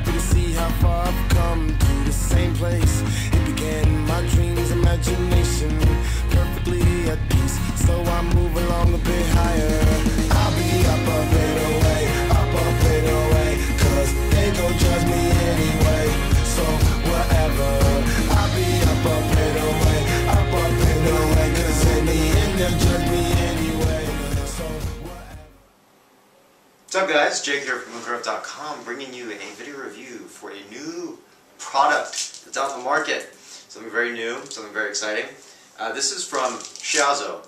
happy to see how far I've come to the same place. It began in my dreams, imagination, perfectly at peace. So I move along a bit higher. I'll be up a bit away, cause they gon' judge me anyway. So whatever, I'll be up a bit away, cause in the end they'll judge me anyway. So whatever. What's up guys, Jake here from HookahRev.com, bringing you a video review for a new product that's out in the market. Something very new, something very exciting. This is from Shiazo.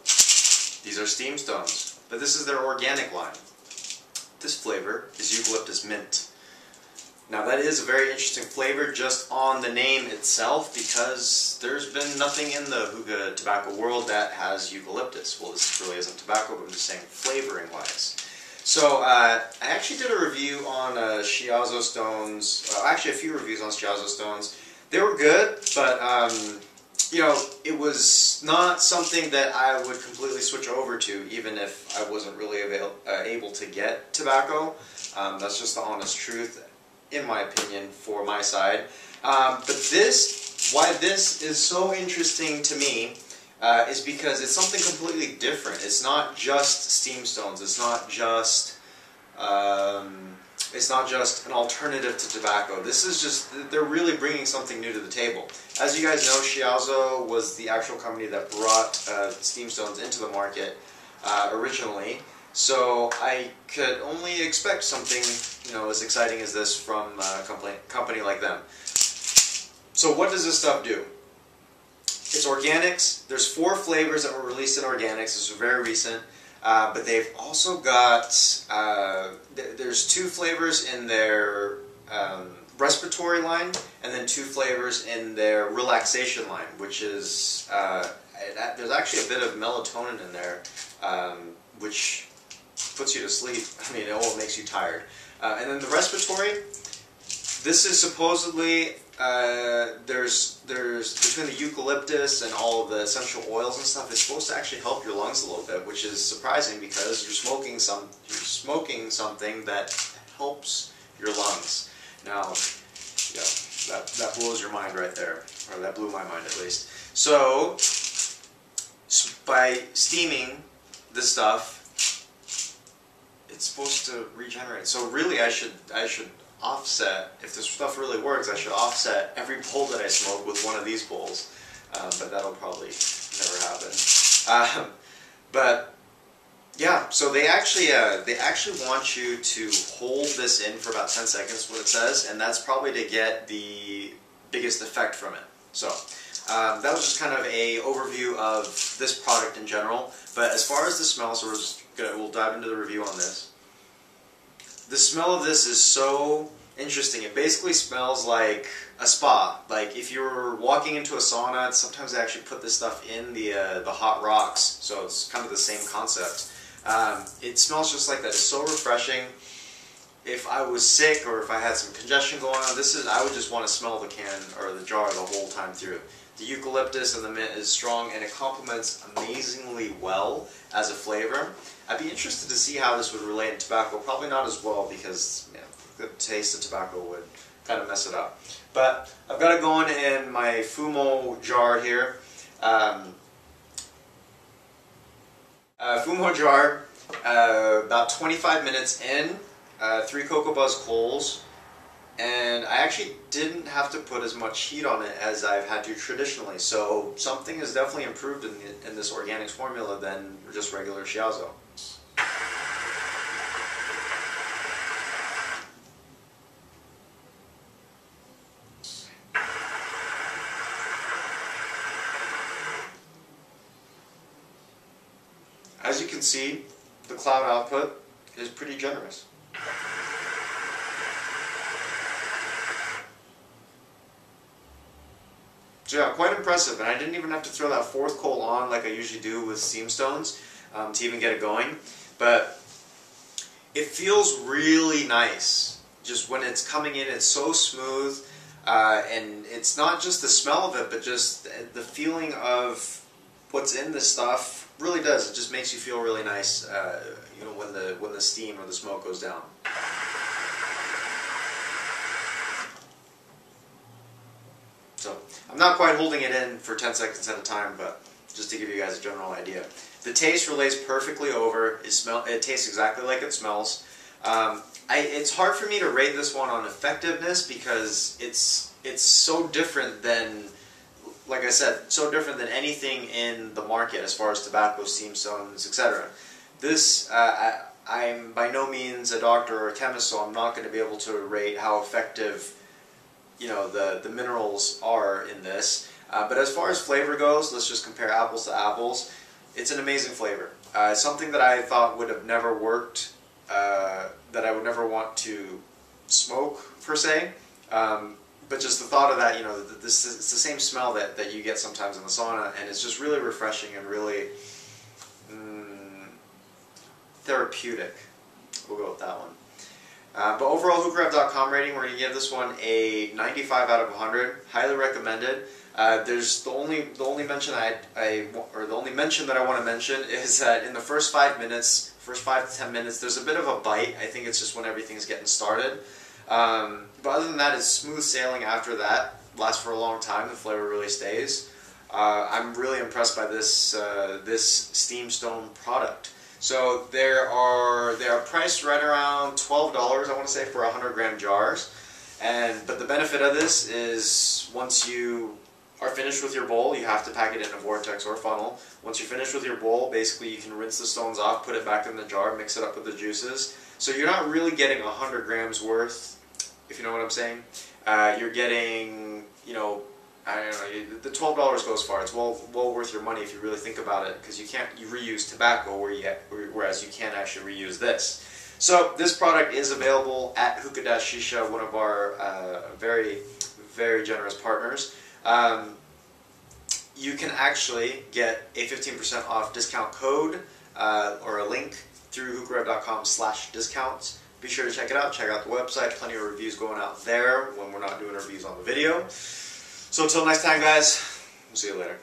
These are steam stones, but this is their organic line. This flavor is Eucalyptus mint. Now that is a very interesting flavor just on the name itself, because there's been nothing in the hookah tobacco world that has eucalyptus. Well, this really isn't tobacco, but I'm just saying flavoring wise. So I actually did a review on Shiazo stones, actually a few reviews on Shiazo stones. They were good, but you know, it was not something that I would completely switch over to, even if I wasn't really able to get tobacco. That's just the honest truth, in my opinion, for my side. But why this is so interesting to me is because it's something completely different. It's not just steam stones. It's not just an alternative to tobacco. This is just, they're really bringing something new to the table. As you guys know, Shiazo was the actual company that brought steam stones into the market originally. So I could only expect something, you know, as exciting as this from a company like them. So what does this stuff do? It's organics. There's 4 flavors that were released in organics. This is very recent. But they've also got, there's 2 flavors in their respiratory line, and then 2 flavors in their relaxation line, which is, there's actually a bit of melatonin in there, which puts you to sleep. I mean, it makes you tired. And then the respiratory, this is supposedly, there's between the eucalyptus and all of the essential oils and stuff, it's supposed to actually help your lungs a little bit, which is surprising because you're smoking something that helps your lungs. Now, yeah, that blows your mind right there, or that blew my mind at least. So by steaming this stuff, it's supposed to regenerate. So really, I should offset, if this stuff really works, I should offset every bowl that I smoke with one of these bowls, but that'll probably never happen. But yeah, so they actually want you to hold this in for about 10 seconds, what it says, and that's probably to get the biggest effect from it. So that was just kind of a overview of this product in general. But as far as the smell, so we'll dive into the review on this. The smell of this is so interesting. It basically smells like a spa. Like if you're walking into a sauna, sometimes they actually put this stuff in the hot rocks, so it's kind of the same concept. It smells just like that. It's so refreshing. If I was sick or if I had some congestion going on, I would just want to smell the can or the jar the whole time through. The eucalyptus and the mint is strong, and it complements amazingly well as a flavor. I'd be interested to see how this would relate in tobacco. Probably not as well, because the taste of tobacco would kind of mess it up. But I've got it going in my Fumo jar here. Fumo jar, about 25 minutes in, 3 Cocoa Buzz coals. And I actually didn't have to put as much heat on it as I've had to traditionally. So something is definitely improved in this organics formula than just regular Shiazo. As you can see, the cloud output is pretty generous. So yeah, quite impressive, and I didn't even have to throw that 4th coal on like I usually do with steam stones to even get it going. But it feels really nice. Just when it's coming in, it's so smooth, and it's not just the smell of it, but just the feeling of what's in this stuff really does. It just makes you feel really nice, you know, when the steam or the smoke goes down. So I'm not quite holding it in for 10 seconds at a time, but just to give you guys a general idea. The taste relays perfectly over. It tastes exactly like it smells. It's hard for me to rate this one on effectiveness because it's so different than, like I said, so different than anything in the market as far as tobacco, steam stones, etc. This, I'm by no means a doctor or a chemist, so I'm not going to be able to rate how effective, you know, the minerals are in this. But as far as flavor goes, let's just compare apples to apples. It's an amazing flavor. Something that I thought would have never worked, that I would never want to smoke per se. But just the thought of that, you know, it's the same smell that you get sometimes in the sauna, and it's just really refreshing and really therapeutic. We'll go with that one. But overall, HookahRev.com rating, we're going to give this one a 95 out of 100. Highly recommended. There's the only mention the only mention that I want to mention is that in the first 5 minutes, first 5 to 10 minutes, there's a bit of a bite. I think it's just when everything's getting started. But other than that, it's smooth sailing after that. Lasts for a long time. The flavor really stays. I'm really impressed by this this steam stone product. So they are priced right around $12, I want to say, for 100-gram jars. But the benefit of this is once you are finished with your bowl, you have to pack it in a vortex or funnel. Once you're finished with your bowl, basically you can rinse the stones off, put it back in the jar, mix it up with the juices. So you're not really getting 100 grams worth, if you know what I'm saying. You're getting, you know, I don't know, the $12 goes far. It's well worth your money if you really think about it, because you reuse tobacco whereas you can't actually reuse this. So this product is available at Hookah-Shisha, one of our very, very generous partners. You can actually get a 15% off discount code or a link through HookahRev.com/discounts. Be sure to check it out. Check out the website. Plenty of reviews going out there when we're not doing reviews on the video. So until next time, guys, we'll see you later.